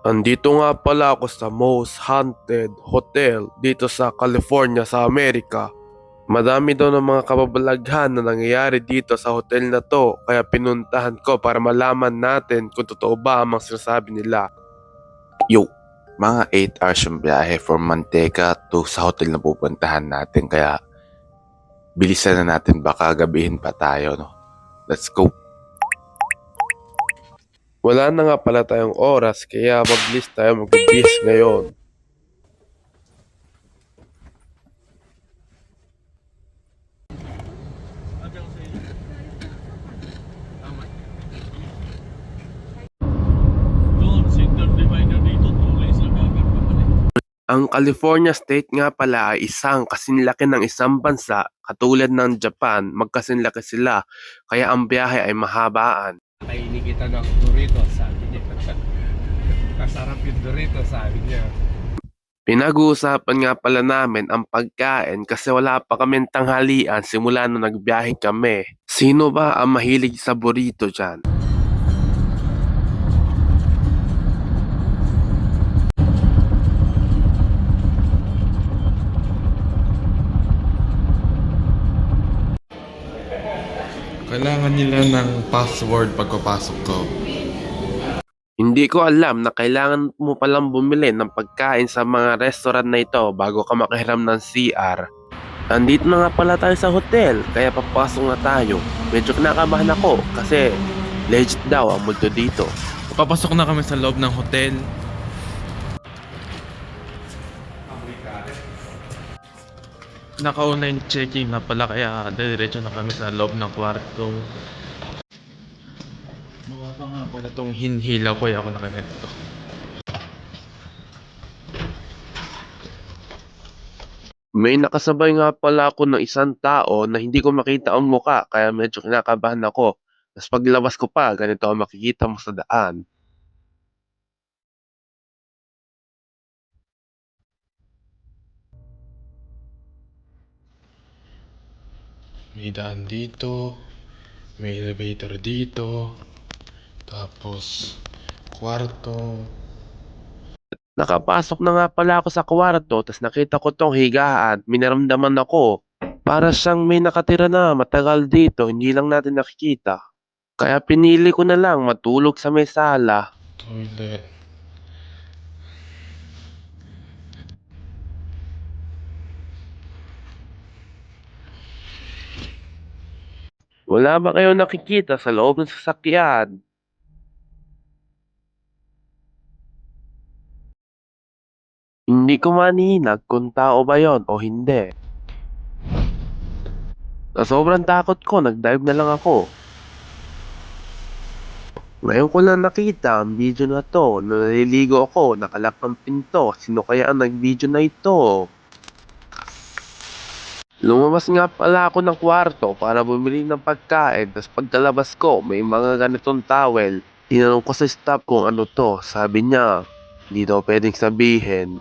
Andito nga pala ako sa most haunted hotel dito sa California sa Amerika. Madami daw ng mga kababalaghan na nangyayari dito sa hotel na to, kaya pinuntahan ko para malaman natin kung totoo ba ang mga sinasabi nila. Yo, mga 8 hours yung biyahe from Manteca to sa hotel na pupuntahan natin. Kaya bilisan na natin, baka gabihin pa tayo, no? Let's go. Wala na nga pala tayong oras, kaya mabilis tayo mag-bis ngayon. Ang California State nga pala ay isang kasinlaki ng isang bansa, katulad ng Japan, magkasinlaki sila, kaya ang biyahe ay mahabaan. Kainin kita ng Doritos, sabi niya. Kasarap yung Doritos, sabi niya. Pinag-uusapan nga pala namin ang pagkain kasi wala pa kaming tanghalian simula nung nagbiyahe kami. Sino ba ang mahilig sa burrito dyan? Kailangan nila ng password pagpapasok ko. Hindi ko alam na kailangan mo palang bumili ng pagkain sa mga restaurant na ito bago ka makahiram ng CR. Andito na nga pala tayo sa hotel, kaya papasok na tayo. Medyo kinakabahan ako kasi legit daw ang multo dito. Papasok na kami sa loob ng hotel. Naka-online checking na pala, kaya diretso na kami sa loob ng kwarto. Mga pa nga pala itong hinhila ko, ako nakanito. May nakasabay nga pala ako ng isang tao na hindi ko makita ang muka, kaya medyo kinakabahan ako. Tapos paglabas ko pa, ganito ang makikita mo sa daan. May daan dito, may elevator dito, tapos kwarto. Nakapasok na nga pala ako sa kwarto, tapos nakita ko tong higaan, minaramdaman ako. Para siyang may nakatira na matagal dito, hindi lang natin nakikita. Kaya pinili ko na lang matulog sa may sala. Toilet. Wala ba kayo nakikita sa loob ng sasakyan? Hindi ko maninag kung tao ba yon o hindi. Sa sobrang takot ko, nag-dive na lang ako. Ngayon ko lang nakita ang video na to. Nung naliligo ako, nakalak ang pinto. Sino kaya ang nag-video na ito? Lumabas nga pala ako ng kwarto para bumili ng pagkain. Tapos pagkalabas ko, may mga ganitong towel. Tinanong ko sa staff kung ano to. Sabi niya, hindi daw pwedeng sabihin.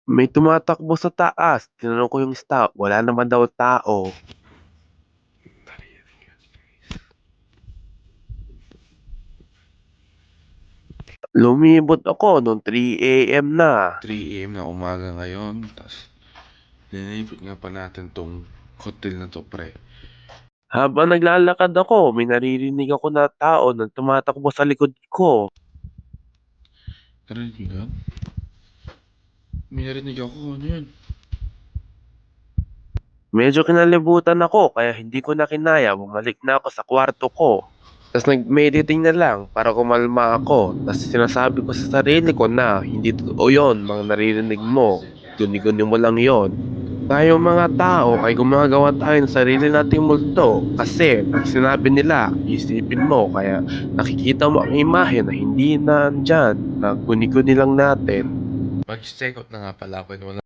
May tumatakbo sa taas. Tinanong ko yung staff. Wala naman daw tao. Lumibot ako noong 3 AM na. 3 AM na umaga ngayon, tapos linilipit nga pa natin tong hotel na to, pre. Habang naglalakad ako, may naririnig ako na tao na tumatakbo sa likod ko. Narinig mo yan? May narinig ako, ano yan? Medyo kinalibutan ako kaya hindi ko na kinaya. Bumalik na ako sa kwarto ko. Tapos nag-meditating na lang para kumalma ako. Tapos sinasabi ko sa sarili ko na hindi totoo yun, mga naririnig mo. Guni-guni mo lang yon. Tayong mga tao ay gumagawa tayo ng sarili nating multo. Kasi pag sinabi nila, isipin mo. Kaya nakikita mo ang imahe na hindi na andyan. Na guni-guni lang natin. Mag-check out na nga pala ako, and wala